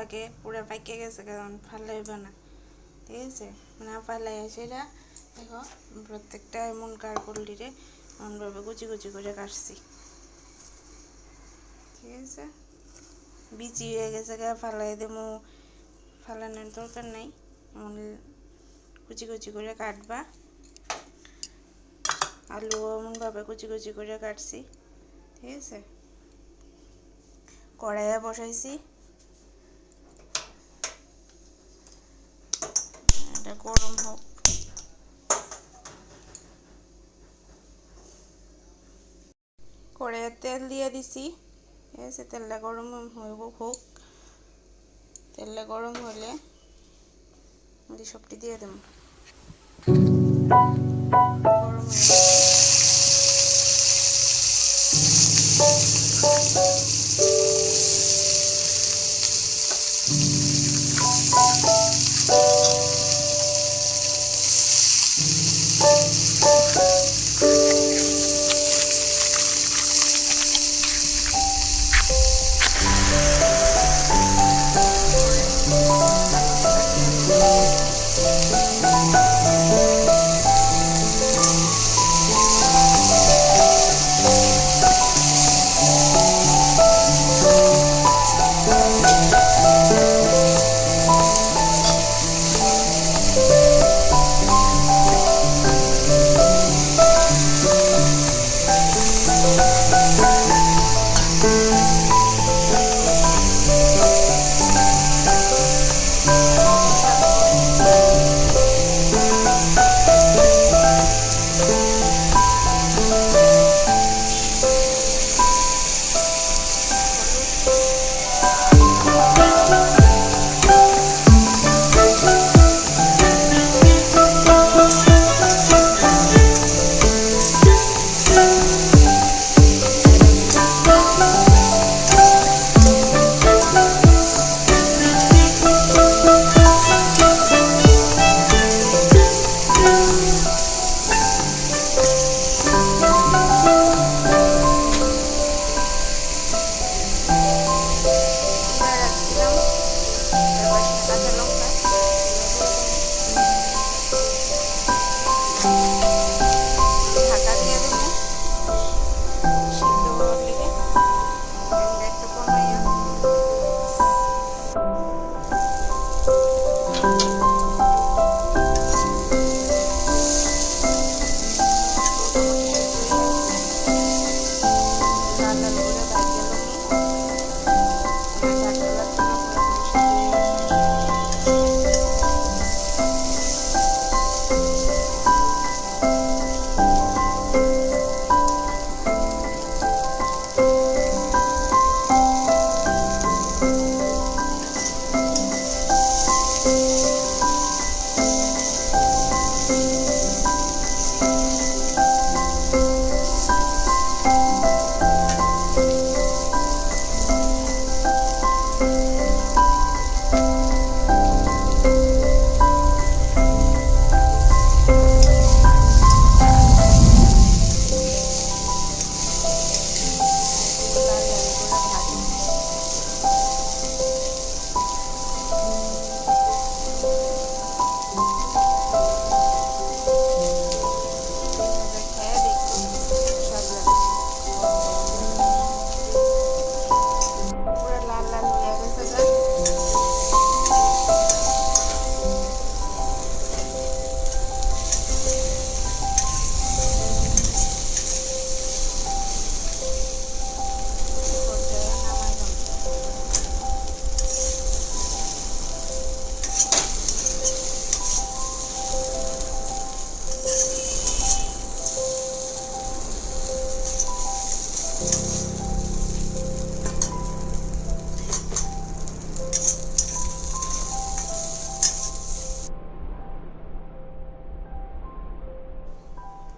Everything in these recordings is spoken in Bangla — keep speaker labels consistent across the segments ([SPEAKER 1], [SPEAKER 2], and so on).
[SPEAKER 1] থাকে পুরো পাইকে গেছে, কারণ ফালাইবা না, ঠিক আছে? না ফালাইয়া সেটা দেখো প্রত্যেকটা এমন কারকলিরে এমনভাবে কুচি কুচি করে কাটছি, ঠিক আছে? বিচি হয়ে গেছে, ফালাই দেবো, ফালানোর দরকার নাই, এমন কুচি কুচি করে কাটবা। আলু এমনভাবে কুচি কুচি করে কাটছি, ঠিক আছে? কড়াইয়া বসাইছি, এটা গরম হোক। কড়াইয়ে তেল দিয়ে দিছি, ঠিক আছে? তেলটা গরম হোক। তেলটা গরম হলে সবটি দিয়ে দেবো। গরম হয়ে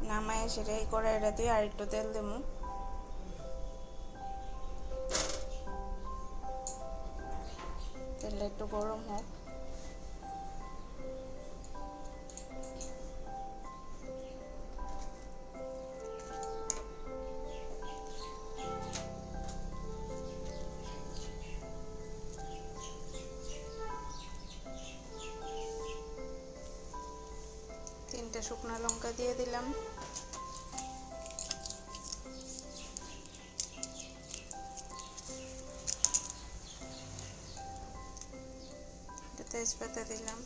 [SPEAKER 1] নামায় সেটাই কড়াইটাতে আর একটু তেল দেবো। তেলটা একটু গরম হোক। শুকনো লঙ্কা দিয়ে দিলাম, তেজপাতা দিলাম,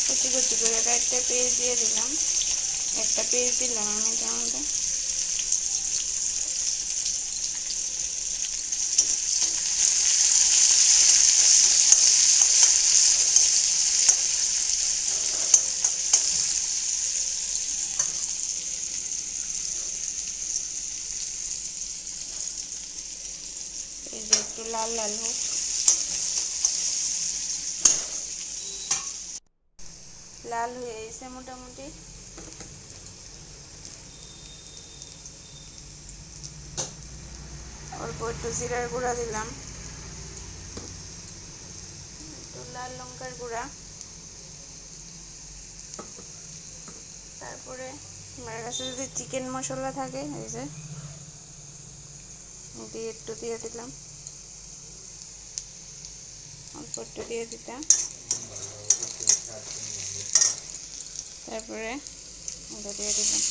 [SPEAKER 1] কুচি কুচি করে একটা পেঁয়াজ দিয়ে দিলাম, একটা পেঁয়াজ দিলাম আমি এটার মধ্যে। এই যে একটু লাল লাল হোক, লাল হয়ে এসে মোটামুটি। অল্প একটু জিরার গুঁড়া দিলাম, একটু লাল লঙ্কার গুঁড়া, তারপরে আমার কাছে যদি চিকেন মশলা থাকে এই যে একটু দিয়ে দিলাম, অল্প একটু দিয়ে দিতাম, তারপরে এটা দিয়ে দিলাম।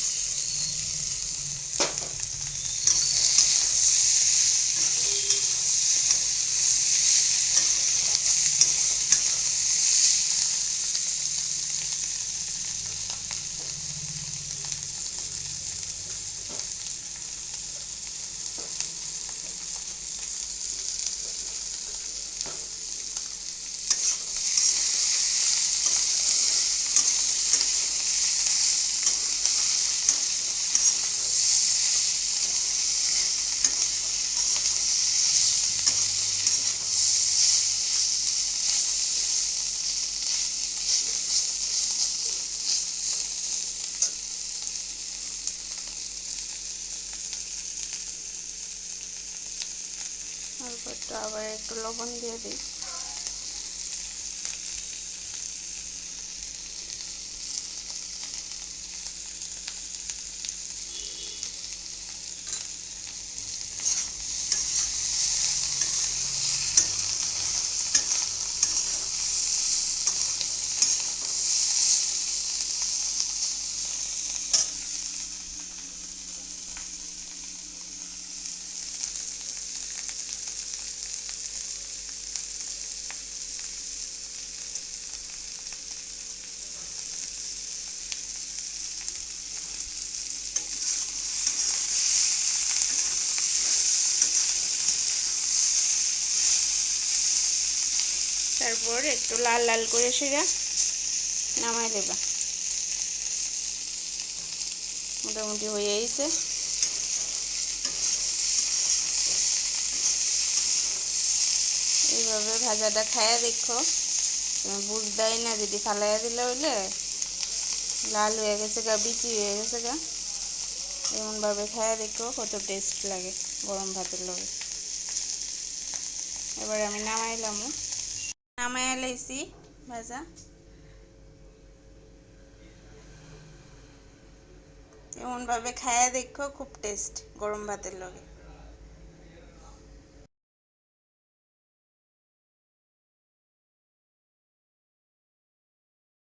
[SPEAKER 1] অল্প একটু আবার একটু লবণ দিয়ে দিই, তারপর একটু লাল লাল করে সেটা নামাই দেবা। মোটামুটি হয়ে গেছে। এইভাবে ভাজাটা খাইয়া দেখো, তুমি বুঝদাই না যদি ফালাইয়া দিলে হইলে লাল হয়ে গেছে গা, বিচি হয়ে গেছে গা, এমনভাবে খাইয়া দেখো কত টেস্ট লাগে গরম ভাতের লগে। এবার আমি নামাইয়া লাইছি ভাজা। এমনভাবে খাইয়া দেখো, খুব টেস্ট গরম ভাতের লগে।